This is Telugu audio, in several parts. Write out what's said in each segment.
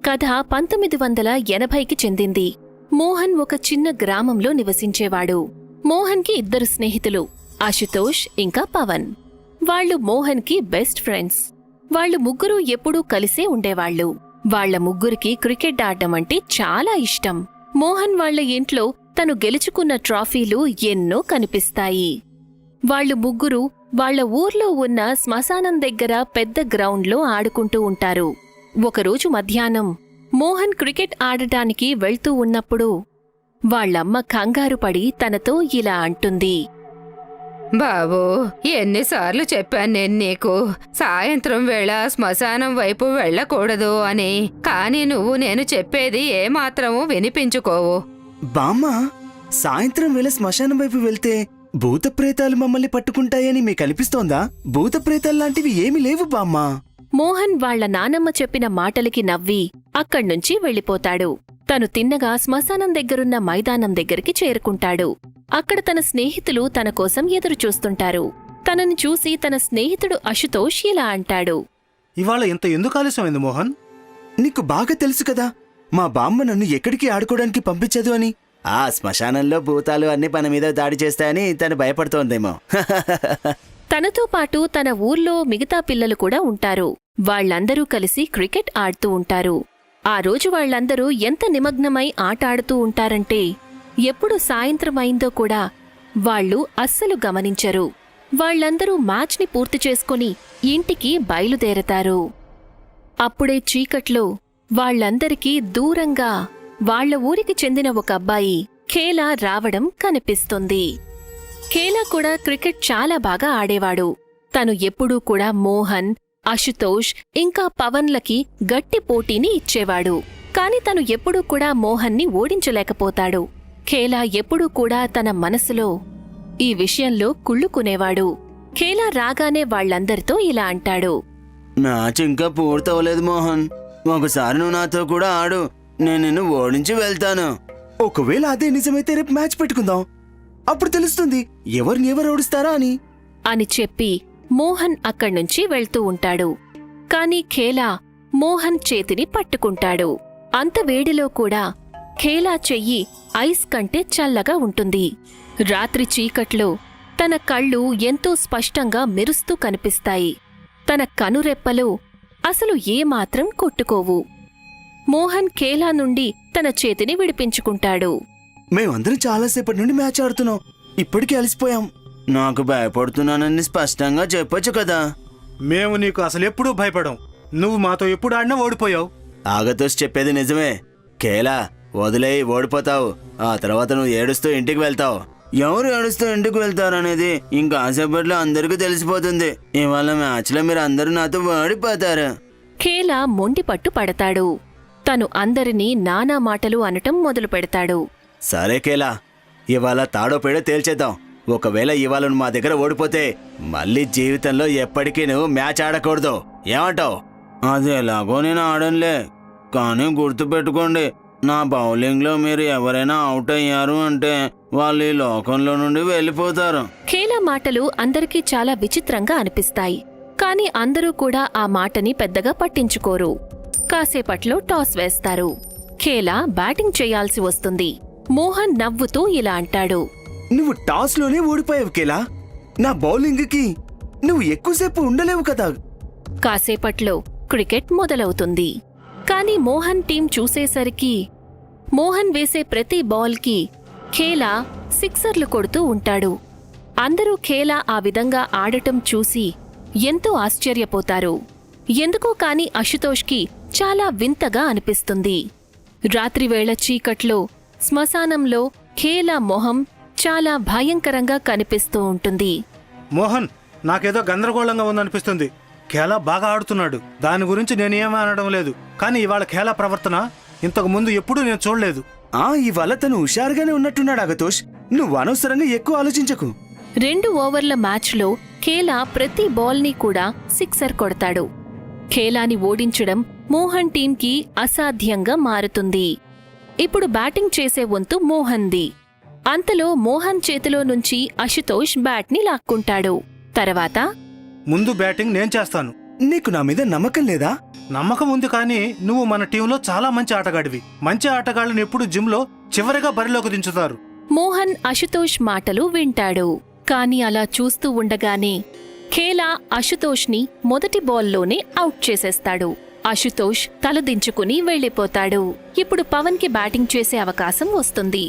కథ 1980కి చెందింది. మోహన్ ఒక చిన్న గ్రామంలో నివసించేవాడు. మోహన్కి ఇద్దరు స్నేహితులు, అశుతోష్ ఇంకా పవన్. వాళ్లు మోహన్కి బెస్ట్ ఫ్రెండ్స్. వాళ్లు ముగ్గురూ ఎప్పుడూ కలిసే ఉండేవాళ్లు. వాళ్ల ముగ్గురికి క్రికెట్ ఆడడం అంటే చాలా ఇష్టం. మోహన్ వాళ్ల ఇంట్లో తను గెలుచుకున్న ట్రాఫీలు ఎన్నో కనిపిస్తాయి. వాళ్లు ముగ్గురు వాళ్ల ఊర్లో ఉన్న శ్మశానం దగ్గర పెద్ద గ్రౌండ్లో ఆడుకుంటూ ఉంటారు. ఒకరోజు మధ్యాహ్నం మోహన్ క్రికెట్ ఆడటానికి వెళ్తూ ఉన్నప్పుడు వాళ్లమ్మ కంగారు పడి తనతో ఇలా అంటుంది. బాబూ, ఎన్నిసార్లు చెప్పాను నేను నీకు సాయంత్రం వేళ శ్మశానం వైపు వెళ్ళకూడదు అని. కానీ నువ్వు నేను చెప్పేది ఏమాత్రమూ వినిపించుకోవు. బామ్మ, సాయంత్రం వేళ శ్మశానం వైపు వెళ్తే భూత ప్రేతాలు మమ్మల్ని పట్టుకుంటాయని మీకు అనిపిస్తోందా? భూత ప్రేతాల్లాంటివి ఏమీ లేవు బామ్మ. మోహన్ వాళ్ల నానమ్మ చెప్పిన మాటలకి నవ్వి అక్కడ్నుంచి వెళ్ళిపోతాడు. తను తిన్నగా శ్మశానం దగ్గరున్న మైదానం దగ్గరికి చేరుకుంటాడు. అక్కడ తన స్నేహితులు తన కోసం ఎదురుచూస్తుంటారు. తనని చూసి తన స్నేహితుడు అశుతోష్ ఇలా అంటాడు. ఇవాళ ఇంత ఎందుకు ఆలస్యమైంది మోహన్? నీకు బాగా తెలుసు కదా, మా బామ్మ నన్ను ఎక్కడికి ఆడుకోవడానికి పంపించదు అని. ఆ శ్మశానంలో భూతాలు అన్ని పని మీద దాడి చేస్తాయని తను భయపడుతోందేమో. తనతో పాటు తన ఊర్లో మిగతా పిల్లలు కూడా ఉంటారు. వాళ్లందరూ కలిసి క్రికెట్ ఆడుతూ ఉంటారు. ఆ రోజు వాళ్లందరూ ఎంత నిమగ్నమై ఆటాడుతూ ఉంటారంటే ఎప్పుడు సాయంత్రమైందో కూడా వాళ్లు అస్సలు గమనించరు. వాళ్లందరూ మ్యాచ్ని పూర్తి చేసుకుని ఇంటికి బయలుదేరతారు. అప్పుడే చీకట్లో వాళ్లందరికీ దూరంగా వాళ్ల ఊరికి చెందిన ఒక అబ్బాయి ఖేలా రావడం కనిపిస్తుంది. ఖేలా కూడా క్రికెట్ చాలా బాగా ఆడేవాడు. తను ఎప్పుడూ కూడా మోహన్, అశుతోష్ ఇంకా పవన్లకి గట్టి పోటీని ఇచ్చేవాడు. కాని తను ఎప్పుడూ కూడా మోహన్ని ఓడించలేకపోతాడు. ఖేలా ఎప్పుడూ కూడా తన మనసులో ఈ విషయంలో కుళ్ళుకునేవాడు. ఖేలా రాగానే వాళ్లందరితో ఇలా అంటాడు. మ్యాచ్ ఇంకా పూర్తవలేదు మోహన్. ఒకసారి నువ్వు నాతో కూడా ఆడు, నేను నిన్ను ఓడించి వెళ్తాను. ఒకవేళ అదే నిజమైతే రేపు మ్యాచ్ పెట్టుకుందాం. అప్పుడు తెలుస్తుంది ఎవరిని ఎవరు ఓడిస్తారా అని చెప్పి మోహన్ అక్కడ్నుంచి వెళ్తూ ఉంటాడు. కాని ఖేలా మోహన్ చేతిని పట్టుకుంటాడు. అంత వేడిలో కూడా ఖేలా చెయ్యి ఐస్ కంటే చల్లగా ఉంటుంది. రాత్రి చీకట్లో తన కళ్ళు ఎంతో స్పష్టంగా మెరుస్తూ కనిపిస్తాయి. తన కనురెప్పలు అసలు ఏమాత్రం కొట్టుకోవు. మోహన్ ఖేలా నుండి తన చేతిని విడిపించుకుంటాడు. మేమందరం చాలాసేపటి నుండి మ్యాచ్ ఆడుతున్నాం, ఇప్పటికీ అలసిపోయాం. నాకు భయపడుతున్నానని స్పష్టంగా చెప్పొచ్చు కదా. మేము నీకు అసలెప్పుడూ భయపడం. నువ్వు మాతో ఎప్పుడు ఆడినా ఓడిపోయావు. ఆగతోష్ చెప్పేది నిజమే. ఖేలా, వదిలేయి, ఓడిపోతావు. ఆ తర్వాత నువ్వు ఏడుస్తూ ఇంటికి వెళ్తావు. ఎవరు ఏడుస్తూ ఇంటికి వెళ్తారనేది ఇంకా కాసేపట్లో అందరికీ తెలిసిపోతుంది. ఇవాళ మ్యాచ్లో మీరు అందరూ నాతో ఓడిపోతారు. ఖేలా మొండిపట్టు పడతాడు. తను అందరినీ నానా మాటలు అనటం మొదలు పెడతాడు. సరే ఖేలా, ఇవాళ తాడో పేడో తేల్చేద్దాం. ఒకవేళ ఇవాళ నువ్వు మా దగ్గర ఓడిపోతే మళ్ళీ జీవితంలో ఎప్పటికీ నువ్వు మ్యాచ్ ఆడకూడదు. ఏమంటావు? అది ఎలాగో నేను ఆడనులే, కానీ గుర్తుపెట్టుకోండి, నా బౌలింగ్లో మీరు ఎవరైనా అవుట్ అయ్యారు అంటే వాళ్ళు ఈ లోకంలో నుండి వెళ్ళిపోతారు. ఖేలా మాటలు అందరికీ చాలా విచిత్రంగా అనిపిస్తాయి. కాని అందరూ కూడా ఆ మాటని పెద్దగా పట్టించుకోరు. కాసేపట్లో టాస్ వేస్తారు. ఖేలా బ్యాటింగ్ చేయాల్సి వస్తుంది. మోహన్ నవ్వుతూ ఇలా అంటాడు. నువ్వు టాస్లోనే ఓడిపోయావు ఖేలా. నా బౌలింగ్కి నువ్వు ఎక్కువసేపు ఉండలేవు కదా. కాసేపట్లో క్రికెట్ మొదలవుతుంది. కాని మోహన్ టీం చూసేసరికి మోహన్ వేసే ప్రతి బాల్కి ఖేలా సిక్సర్లు కొడుతూ ఉంటాడు. అందరూ ఖేలా ఆ విధంగా ఆడటం చూసి ఎంతో ఆశ్చర్యపోతారు. ఎందుకో కాని అశుతోష్కి చాలా వింతగా అనిపిస్తుంది. రాత్రివేళ చీకట్లో శ్మశానంలో ఖేలా మొహం చాలా భయంకరంగా కనిపిస్తూ ఉంటుంది. మోహన్, నాకేదో గందరగోళంగా ఉందనిపిస్తుంది. ఖేలా బాగా ఆడుతున్నాడు, దాని గురించి నేనేమీ అనడం లేదు. కానీ ఇవాళ ఖేలా ప్రవర్తన ఇంతకు ముందు ఎప్పుడూ నేను చూడలేదు. ఇవాళ తను హుషారుగానే ఉన్నట్టున్నాడు ఆగతోష్. నువ్వు అనవసరంగా ఎక్కువ ఆలోచించకు. 2 ఓవర్ల మ్యాచ్లో ఖేలా ప్రతి బాల్ని కూడా సిక్సర్ కొడతాడు. ఖేలాని ఓడించడం మోహన్ టీంకి అసాధ్యంగా మారుతుంది. ఇప్పుడు బ్యాటింగ్ చేసే వంతు మోహన్ది. అంతలో మోహన్ చేతిలో నుంచి అశుతోష్ బ్యాట్ని లాక్కుంటాడు. తర్వాత ముందు బ్యాటింగ్ నేను చేస్తాను. నీకు నా మీద నమ్మకం లేదా? నమ్మకం ఉంది, కానీ నువ్వు మన టీంలో చాలా మంచి ఆటగాడివి. మంచి ఆటగాళ్ళని ఎప్పుడు జిమ్లో చివరిగా బరిలోకి దించుతారు. మోహన్ అశుతోష్ మాటలు వింటాడు. కాని అలా చూస్తూ ఉండగానే ఖేలా అశుతోష్ని మొదటి బాల్లోనే అవుట్ చేసేస్తాడు. అశుతోష్ తలదించుకుని వెళ్ళిపోతాడు. ఇప్పుడు పవన్కి బ్యాటింగ్ చేసే అవకాశం వస్తుంది.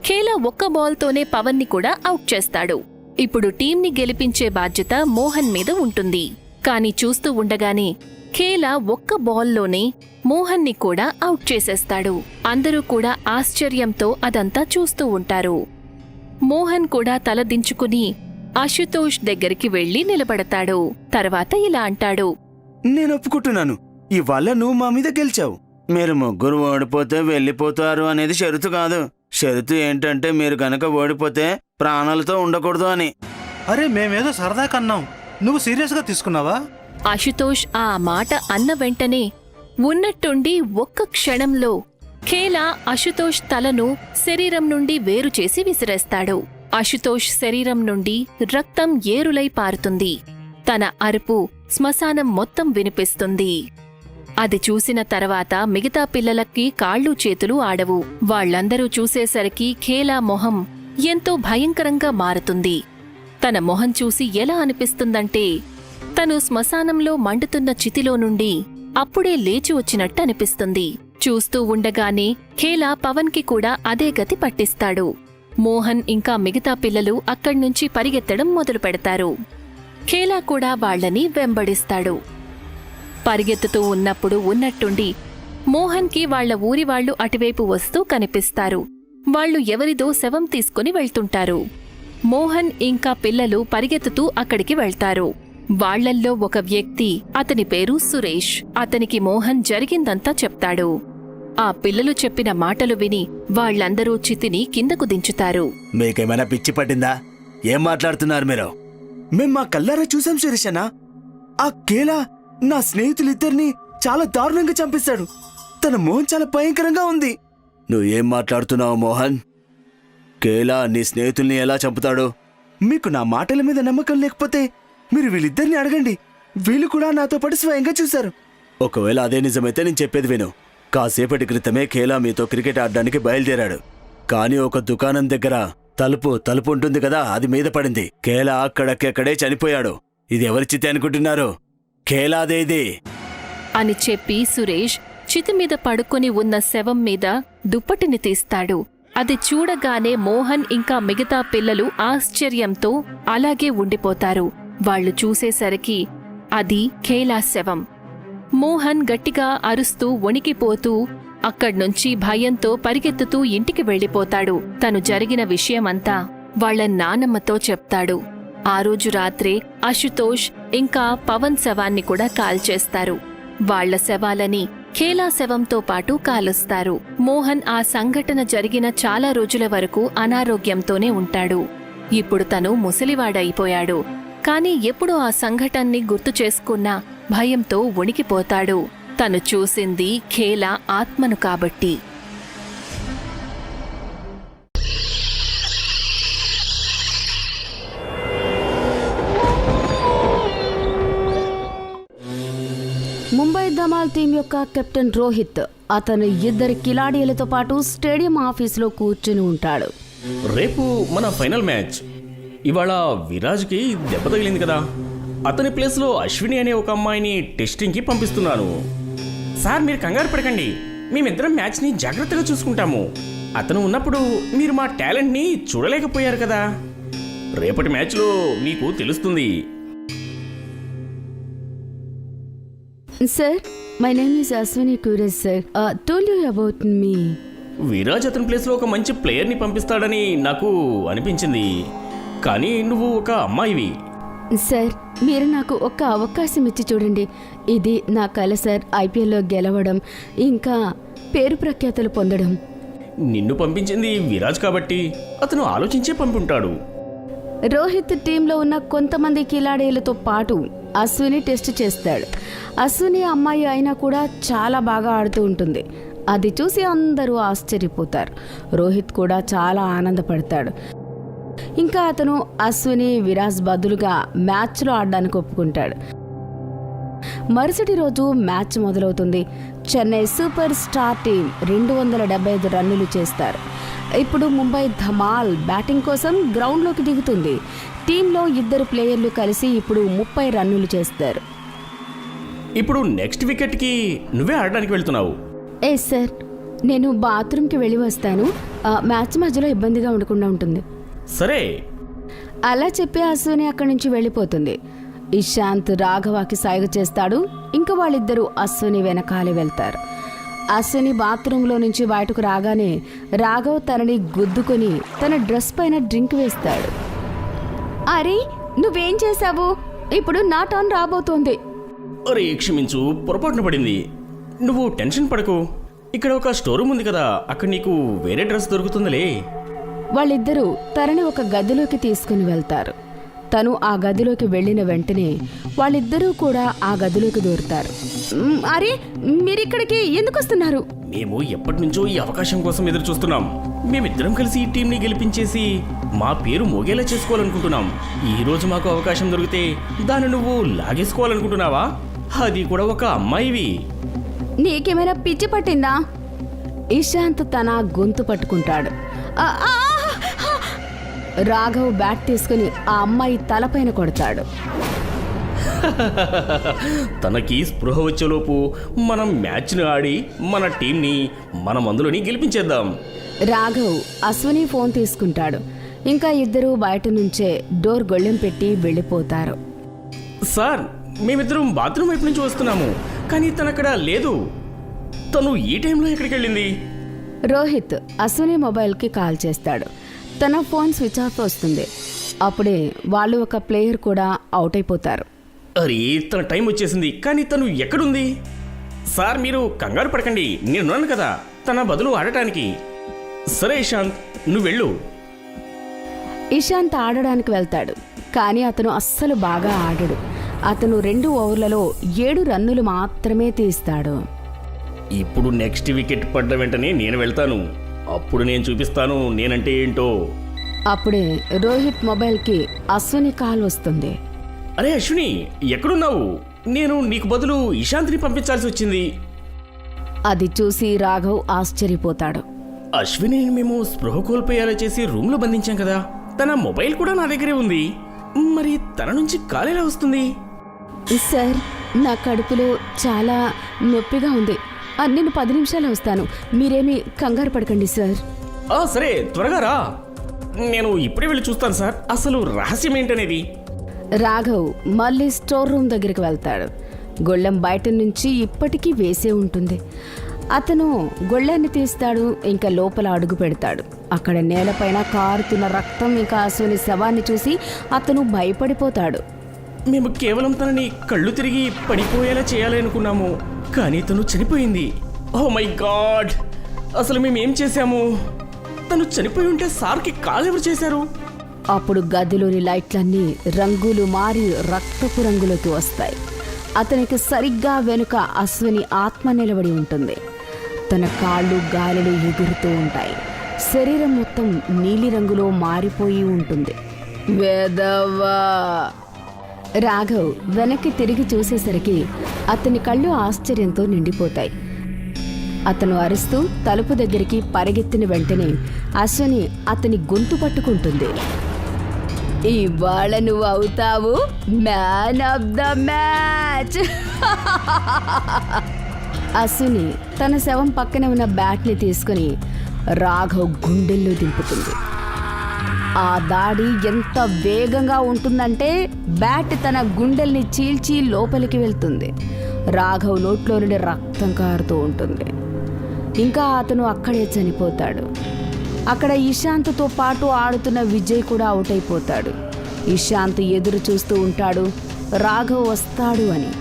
ఖేలా ఒక్క బాల్తోనే పవన్ని కూడా అవుట్ చేస్తాడు. ఇప్పుడు టీంని గెలిపించే బాధ్యత మోహన్ మీద ఉంటుంది. కాని చూస్తూ ఉండగానే ఖేలా ఒక్క బాల్లోనే మోహన్ని కూడా అవుట్ చేసేస్తాడు. అందరూ కూడా ఆశ్చర్యంతో అదంతా చూస్తూ ఉంటారు. మోహన్ కూడా తల దించుకుని అశుతోష్ దగ్గరికి వెళ్లి నిలబడతాడు. తర్వాత ఇలా అంటాడు. నేను ఒప్పుకుంటున్నాను, ఇవాళ నువ్వు మా మీద గెలిచావు. మీరు ముగ్గురు ఓడిపోతే వెళ్ళిపోతారు అనేది షరతు కాదు. షరతు ఏంటంటే మీరు గనక ఓడిపోతే ప్రాణాలతో ఉండకూడదు అని. అరే, మేమేదో సరదా కన్నాం, నువ్వు సీరియస్గా తీసుకున్నావా? అశుతోష్ ఆ మాట అన్న వెంటనే ఉన్నట్టుండి ఒక్క క్షణంలో ఖేలా అశుతోష్ తలను శరీరం నుండి వేరు చేసి విసిరేస్తాడు. అశుతోష్ శరీరం నుండి రక్తం ఏరులై పారుతుంది. తన అరుపు శ్మశానం మొత్తం వినిపిస్తుంది. అది చూసిన తర్వాత మిగతా పిల్లలకి కాళ్ళు చేతులు ఆడవు. వాళ్లందరూ చూసేసరికి ఖేలా మొహం ఎంతో భయంకరంగా మారుతుంది. తన మొహం చూసి ఎలా అనిపిస్తుందంటే తను శ్మశానంలో మండుతున్న చితిలో నుండి అప్పుడే లేచి వచ్చినట్టు అనిపిస్తుంది. చూస్తూ ఉండగానే ఖేలా పవన్కి కూడా అదే గతి పట్టిస్తాడు. మోహన్ ఇంకా మిగతా పిల్లలు అక్కడ్నుంచి పరిగెత్తడం మొదలు పెడతారు. ఖేలా కూడా వాళ్లని వెంబడిస్తాడు. పరిగెత్తుతూ ఉన్నప్పుడు ఉన్నట్టుండి మోహన్కి వాళ్ల ఊరి వాళ్లు అటువైపు వస్తూ కనిపిస్తారు. వాళ్లు ఎవరిదో శవం తీసుకుని వెళ్తుంటారు. మోహన్ ఇంకా పిల్లలు పరిగెత్తుతూ అక్కడికి వెళ్తారు. వాళ్లల్లో ఒక వ్యక్తి, అతని పేరు సురేష్. అతనికి మోహన్ జరిగిందంతా చెప్తాడు. ఆ పిల్లలు చెప్పిన మాటలు విని వాళ్లందరూ చితిని కిందకు దించుతారు. మీకేమైనా పిచ్చి పట్టిందా? ఏం మాట్లాడుతున్నారు మీరు? మేం మా కళ్ళారా చూసాం శిరీషనా. ఆ కేలా నా స్నేహితులిద్దరినీ చాలా దారుణంగా చంపేశాడు. తన మోహన్ చాలా భయంకరంగా ఉంది. నువ్వేం మాట్లాడుతున్నావు మోహన్? కేలా నీ స్నేహితుల్ని ఎలా చంపుతాడు? మీకు నా మాటల మీద నమ్మకం లేకపోతే మీరు వీళ్ళిద్దరిని అడగండి. వీళ్ళు కూడా నాతో పాటు స్వయంగా చూశారు. ఒకవేళ అదే నిజమైతే నేను చెప్పేది విను. కాసేపటి క్రితమే కేలా మీతో క్రికెట్ ఆడడానికి బయలుదేరాడు. కానీ ఒక దుకాణం దగ్గర తలుపు ఉంటుంది కదా, అది మీద పడింది. కేలా అక్కడక్కడే చనిపోయాడు. ఇది ఎవరి చితి అనుకుంటున్నారు? కేలాదేది అని చెప్పి సురేష్ చితిమీద పడుకొని ఉన్న శవం మీద దుప్పటిని తీస్తాడు. అది చూడగానే మోహన్ ఇంకా మిగతా పిల్లలు ఆశ్చర్యంతో అలాగే ఉండిపోతారు. వాళ్లు చూసేసరికి అది ఖేలా శవం. మోహన్ గట్టిగా అరుస్తూ వణికిపోతూ అక్కడ్నుంచి భయంతో పరిగెత్తుతూ ఇంటికి వెళ్ళిపోతాడు. తను జరిగిన విషయమంతా వాళ్ల నానమ్మతో చెప్తాడు. ఆ రోజు రాత్రే అశుతోష్ ఇంకా పవన్ శవాన్ని కూడా కాల్చేస్తారు. వాళ్ల శవాలని ఖేలా శవంతో పాటు కాలుస్తారు. మోహన్ ఆ సంఘటన జరిగిన చాలా రోజుల వరకు అనారోగ్యంతోనే ఉంటాడు. ఇప్పుడు తను ముసలివాడైపోయాడు. కాని ఎప్పుడు ఆ సంఘటనని గుర్తు చేసుకున్నా భయంతో వణికిపోతాడు. తను చూసింది ఖేలా ఆత్మను కాబట్టి. ముంబై ధమాల్ టీం యొక్క కెప్టెన్ రోహిత్ అతను ఇద్దరు కిలాడీలతో పాటు స్టేడియం ఆఫీసులో కూర్చుని ఉంటాడు. రేపు మన ఫైనల్ మ్యాచ్. ఇవాళ విరాజ్కి దెబ్బ తగిలింది కదా, అతని ప్లేస్లో అశ్విని అనే ఒక అమ్మాయిని టెస్టింగ్కి పంపిస్తున్నాను. సార్ మీరు కంగారు పడకండి, మేమిద్దరం మ్యాచ్ని జాగ్రత్తగా చూసుకుంటాము. అతను ఉన్నప్పుడు మీరు మా టాలెంట్ని చూడలేకపోయారు కదా, రేపటి మ్యాచ్లో మీకు తెలుస్తుంది. Sir, my name is Ashwini Kureja sir. Told you about me. Viraj అతని ప్లేస్లో ఒక మంచి ప్లేయర్ని పంపిస్తాడని నాకు అనిపించింది, కానీ నువ్వు ఒక అమ్మాయివి. సార్, మీరు నాకు ఒక్క అవకాశం ఇచ్చి చూడండి. ఇది నా కల సార్. ఐపీఎల్లో గెలవడం, ఇంకా పేరు ప్రఖ్యాతలు పొందడం. నిన్ను పంపించింది విరాజ్ కాబట్టి అతను ఆలోచించే పంపుంటాడు. రోహిత్ టీంలో ఉన్న కొంతమంది కిలాడీలతో పాటు అశ్విని టెస్ట్ చేస్తాడు. అశ్విని అమ్మాయి అయినా కూడా చాలా బాగా ఆడుతూ ఉంటుంది. అది చూసి అందరూ ఆశ్చర్యపోతారు. రోహిత్ కూడా చాలా ఆనందపడతాడు. ఇంకా అతను అశ్విని విరాజ్ బదులుగా మ్యాచ్లో ఆడడానికి ఒప్పుకుంటాడు. మరుసటి రోజు మ్యాచ్ మొదలవుతుంది. చెన్నై సూపర్ స్టార్ టీం 275 రన్నులు చేస్తారు. ఇప్పుడు ముంబై ధమాల్ బ్యాటింగ్ కోసం గ్రౌండ్లోకి దిగుతుంది. టీంలో 2 ప్లేయర్లు కలిసి ఇప్పుడు 30 రన్నులు చేస్తారు. ఇప్పుడు నెక్స్ట్ వికెట్కి నువ్వే ఆడడానికి వెళ్తున్నావు. సార్, నేను బాత్రూమ్కి వెళ్ళి వస్తాను. మ్యాచ్ మధ్యలో ఇబ్బందిగా ఉండకుండా ఉంటుంది. సరే. అలా చెప్పి అశ్విని అక్కడి నుంచి వెళ్ళిపోతుంది. ఇషాంత్ రాఘవకి సాయం చేస్తాడు. ఇంకా వాళ్ళిద్దరూ అశ్విని వెనకాలే వెళ్తారు. అశ్విని బాత్రూంలో నుంచి బయటకు రాగానే రాఘవ్ తనని గుద్దుకొని తన డ్రెస్ పైన డ్రింక్ వేస్తాడు. అరే, నువ్వేం చేశావు? ఇప్పుడు నా టర్న్ రాబోతోంది. అరే క్షమించు, పొరపాటున పడింది. నువ్వు టెన్షన్ పడకు. ఇక్కడ ఒక స్టోర్ రూమ్ ఉంది కదా, అక్కడ నీకు వేరే డ్రెస్ దొరుకుతుందిలే. వాళ్ళిద్దరూ తనని ఒక గదిలోకి తీసుకుని వెళ్తారు. తను ఆ గదిలోకి వెళ్ళిన వెంటనే వాళ్ళిద్దరూ కూడా ఆ గదిలోకి దూరుతారు. అరే, మీరిక్కడికి ఎందుకు వస్తున్నారు? మేము ఎప్పటి నుంచో ఈ అవకాశం కోసం ఎదురు చూస్తున్నాం. మేమిద్దరం కలిసి ఈ టీంని గెలిపించేసి మా పేరు మోగేలా చేసుకోవాలనుకుంటున్నాం. ఈ రోజు మాకు అవకాశం దొరికితే దాన్ని నువ్వు లాగేసుకోవాలనుకుంటున్నావా? అది కూడా ఒక అమ్మాయివి. నీకేమైనా పిచ్చి పట్టిందా? ఇషాంత్ తన గొంతు పట్టుకుంటాడు. రాఘవ్ బ్యాట్ తీసుకుని ఆ అమ్మాయి తలపైన కొడతాడు. తనకి స్పృహ వచ్చేలోపు మనం మ్యాచ్ను ఆడి మన టీంని మన మందులోని గెలిపించేద్దాం. రాఘవ్ అశ్విని ఫోన్ తీసుకుంటాడు. ఇంకా ఇద్దరూ బయట నుంచే డోర్ గొళ్ళెం పెట్టి వెళ్ళిపోతారు. సార్, మేమిద్దరం బాత్రూమ్ వైపు నుంచి వస్తున్నాము, కానీ తను అక్కడ లేదు. తను ఈ టైంలో ఎక్కడికి వెళ్ళింది? రోహిత్ అశ్విని మొబైల్కి కాల్ చేస్తాడు. తన ఫోన్ స్విచ్ ఆఫ్ వస్తుంది. అప్పుడే వాళ్ళు ఒక ప్లేయర్ కూడా అవుట్ అయిపోతారు. అరే, తన టైం వచ్చేసింది, కానీ తను ఎక్కడుంది? సార్, మీరు కంగారు పడకండి, నేనున్నాను కదా తన బదులు ఆడటానికి. సరే ఇషాంత్, నువ్వు వెళ్ళు. ఇషాంత్ ఆడడానికి వెళ్తాడు, కానీ అతను అస్సలు బాగా ఆడడు. అతను 2 ఓవర్లలో 7 రన్నులు మాత్రమే తీస్తాడు. ఇప్పుడు నెక్స్ట్ వికెట్ పడ్డ వెంటనే నేను వెళ్తాను. అప్పుడు నేను చూపిస్తాను నేనంటే ఏంటో. అప్పుడే రోహిత్ మొబైల్కి అశ్విని కాల్ వస్తుంది. అరే అశ్విని, ఎక్కడున్నావు? నేను నీకు బదులు ఇషాంత్ని పంపించాల్సి వచ్చింది. అది చూసి రాఘవ్ ఆశ్చర్యపోతాడు. అశ్విని మేము స్పృహ కోల్పోయేలా చేసి రూమ్లో బంధించాం కదా, తన మొబైల్ కూడా నా దగ్గరే ఉంది. మరి తన నుంచి కాల్ ఎలా వస్తుంది? సార్, నా కడుపులో చాలా నొప్పిగా ఉంది. నేను 10 నిమిషాలు వస్తాను. మీరేమీ కంగారు పడకండి సార్. సరే, త్వరగా రా. నేను ఇప్పుడే వెళ్ళి చూస్తాను సార్, అసలు రహస్యం ఏంటనేది. రాఘవ్ మళ్ళీ స్టోర్ రూమ్ దగ్గరికి వెళ్తాడు. గొళ్ళెం బయట నుంచి ఇప్పటికీ వేసే ఉంటుంది. అతను గొళ్ళాన్ని తీస్తాడు. ఇంకా లోపల అడుగు పెడతాడు. అక్కడ నేలపైన కారుతున్న రక్తం ఇంకా అశ్విని శవాన్ని చూసి అతను భయపడిపోతాడు. మేము కేవలం తనని కళ్ళు తిరిగి పడిపోయేలా చేయాలనుకున్నాము, కానీ తను చనిపోయింది. ఓ మై గాడ్, అసలు మేమేం చేశాము? తను చనిపోయి ఉంటే సార్కి కాల్ ఎవరు చేశారు? అప్పుడు గదిలోని లైట్లన్నీ రంగులు మారి రక్తపు రంగులోకి వస్తాయి. అతనికి సరిగ్గా వెనుక అశ్విని ఆత్మ నిలబడి ఉంటుంది. తన కాళ్ళు గాలిలో ఎగురుతూ ఉంటాయి. శరీరం మొత్తం నీలిరంగులో మారిపోయి ఉంటుంది. వెదవా! రాఘవ్ వెనక్కి తిరిగి చూసేసరికి అతని కళ్ళు ఆశ్చర్యంతో నిండిపోతాయి. అతను అరుస్తూ తలుపు దగ్గరికి పరిగెత్తిన వెంటనే అశ్విని అతని గొంతు పట్టుకుంటుంది. ఇవాళ నువ్వు అవుతావు man of the match. Ashwini తన శవం పక్కన ఉన్న బ్యాట్ని తీసుకుని రాఘవ్ గుండెల్లో దింపుతుంది. ఆ దాడి ఎంత వేగంగా ఉంటుందంటే బ్యాట్ తన గుండెల్ని చీల్చి లోపలికి వెళ్తుంది. రాఘవ్ నోట్లో నుండి రక్తం కారుతూ ఉంటుంది. ఇంకా అతను అక్కడే చనిపోతాడు. అక్కడ ఇషాంత్తో పాటు ఆడుతున్న విజయ్ కూడా అవుట్ అయిపోతాడు. ఇషాంత్ ఎదురు చూస్తూ ఉంటాడు రాఘవ్ వస్తాడు అని.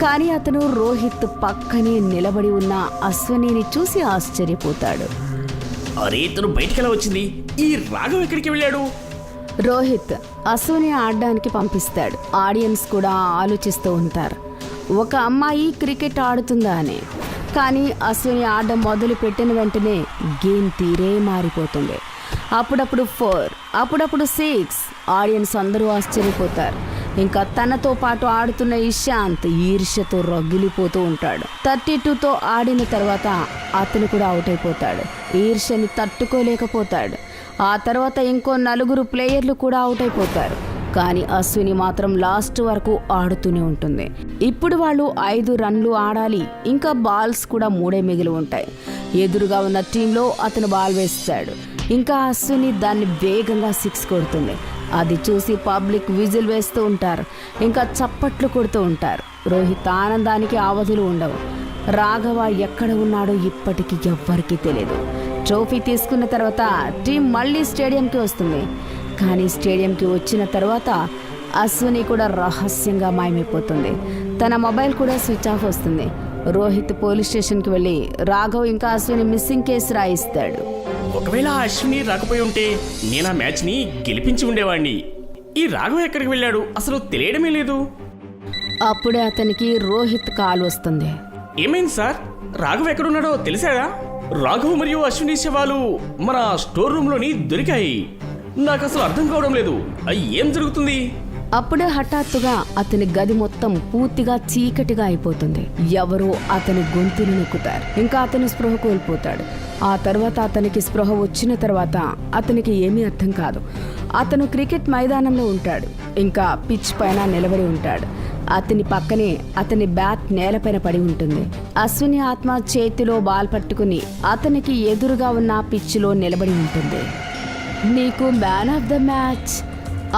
కానీ అతను రోహిత్ పక్కనే నిలబడి ఉన్న అశ్వినిని చూసి ఆశ్చర్యపోతాడు. అరే, తను బయటికి ఎలా వచ్చింది? ఈ రాఘవ్ ఎక్కడికి వెళ్ళాడు? రోహిత్ అశ్విని ఆడడానికి పంపిస్తాడు. ఆడియన్స్ కూడా ఆలోచిస్తూ ఉంటారు, ఒక అమ్మాయి క్రికెట్ ఆడుతుందా అని. కానీ అశ్విని ఆడడం మొదలు పెట్టిన వెంటనే గేమ్ తీరే మారిపోతుంది. అప్పుడప్పుడు 4, అప్పుడప్పుడు 6. ఆడియన్స్ అందరూ ఆశ్చర్యపోతారు. ఇంకా తనతో పాటు ఆడుతున్న ఇషాంత్ ఈర్ష్యతో రగిలిపోతూ ఉంటాడు. 32తో ఆడిన తర్వాత అతను కూడా అవుట్ అయిపోతాడు. ఈర్ష్యని తట్టుకోలేకపోతాడు. ఆ తర్వాత ఇంకో 4 ప్లేయర్లు కూడా అవుట్ అయిపోతారు. కానీ అశ్విని మాత్రం లాస్ట్ వరకు ఆడుతూనే ఉంటుంది. ఇప్పుడు వాళ్ళు 5 రన్లు ఆడాలి. ఇంకా బాల్స్ కూడా 3 మిగిలి ఉంటాయి. ఎదురుగా ఉన్న టీంలో అతను బాల్ వేస్తాడు. ఇంకా అశ్విని దాన్ని వేగంగా 6 కొడుతుంది. అది చూసి పబ్లిక్ విజిల్ వేస్తూ ఉంటారు. ఇంకా చప్పట్లు కొడుతూ ఉంటారు. రోహిత్ ఆనందానికి అవధులు ఉండవు. రాఘవ ఎక్కడ ఉన్నాడో ఇప్పటికీ ఎవ్వరికీ తెలియదు. ట్రోఫీ తీసుకున్న తర్వాత టీం మళ్ళీ స్టేడియంకి వస్తుంది. కానీ స్టేడియంకి వచ్చిన తర్వాత అశ్విని కూడా రహస్యంగా మాయమైపోతుంది. తన మొబైల్ కూడా స్విచ్ ఆఫ్ వస్తుంది. రోహిత్ పోలీస్ స్టేషన్కి వెళ్ళి రాఘవ్ ఇంకా అశ్విని మిస్సింగ్ కేసు రాయిస్తాడు. ఒకవేళ ఆ అశ్విని రాకపోయి ఉంటే నేను ఆ మ్యాచ్ని గెలిపించి ఉండేవాడిని. ఈ రాఘవ ఎక్కడికి వెళ్ళాడు అసలు తెలియడమే లేదు. అప్పుడే అతనికి రోహిత్ కాల్ వస్తుంది. ఏమైంది సార్? రాఘవ ఎక్కడున్నాడో తెలిసాడా? రాఘవ్ మరియు అశ్విని శవాలు మన స్టోర్ రూమ్లోని దొరికాయి. నాకు అసలు అర్థం కావడం లేదు. ఏం జరుగుతుంది? అప్పుడే హఠాత్తుగా అతని గది మొత్తం పూర్తిగా చీకటిగా అయిపోతుంది. ఎవరో అతని గొంతును నొక్కుతారు. ఇంకా అతను స్పృహ కోల్పోతాడు. ఆ తర్వాత అతనికి స్పృహ వచ్చిన తర్వాత అతనికి ఏమీ అర్థం కాదు. అతను క్రికెట్ మైదానంలో ఉంటాడు. ఇంకా పిచ్ పైన నిలబడి ఉంటాడు. అతని పక్కనే అతని బ్యాట్ నేలపైన పడి ఉంటుంది. అశ్విని ఆత్మ చేతిలో బాల్ పట్టుకుని అతనికి ఎదురుగా ఉన్న పిచ్లో నిలబడి ఉంటుంది. నీకు మ్యాన్ ఆఫ్ ద మ్యాచ్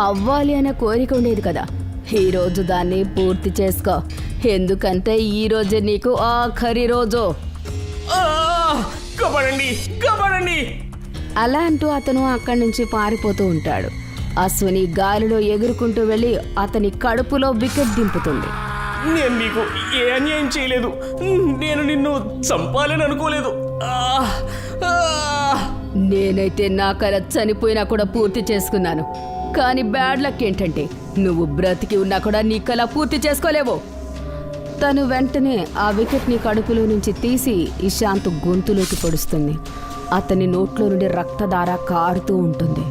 అవ్వాలి అనే కోరిక ఉండేది కదా, ఈరోజు దాన్ని పూర్తి చేసుకో. ఎందుకంటే ఈరోజే నీకు ఆఖరి రోజు. అలా అంటూ అతను అక్కడి నుంచి పారిపోతూ ఉంటాడు. అశ్విని గాలిలో ఎగురుకుంటూ వెళ్ళి అతని కడుపులో వికెట్ దింపుతుంది. నేను నీకు ఏ అన్యాయం చేయలేదు. నేను నిన్ను చంపాలని అనుకోలేదు. నేనైతే నా కల చనిపోయినా కూడా పూర్తి చేసుకున్నాను. కానీ బ్యాడ్ లక్ ఏంటంటే నువ్వు బ్రతికి ఉన్నా కూడా నీ కల పూర్తి చేసుకోలేవు. తను వెంటనే ఆ వికెట్ని కడుపులో నుంచి తీసి ఇషాంత్ గొంతులోకి పొడుస్తుంది. అతని నోట్లో నుండి రక్తధార కారుతూ ఉంటుంది.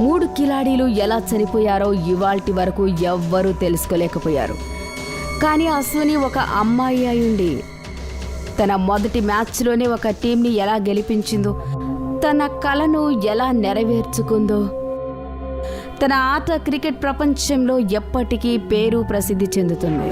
3 కిలాడీలు ఎలా చనిపోయారో ఇవాల్టి వరకు ఎవ్వరూ తెలుసుకోలేకపోయారు. కానీ అశ్విని ఒక అమ్మాయి అయ్యుండి తన మొదటి మ్యాచ్లోనే ఒక టీంని ఎలా గెలిపించిందో, తన కలను ఎలా నెరవేర్చుకుందో, తన ఆట క్రికెట్ ప్రపంచంలో ఎప్పటికీ పేరు ప్రసిద్ధి చెందుతుంది.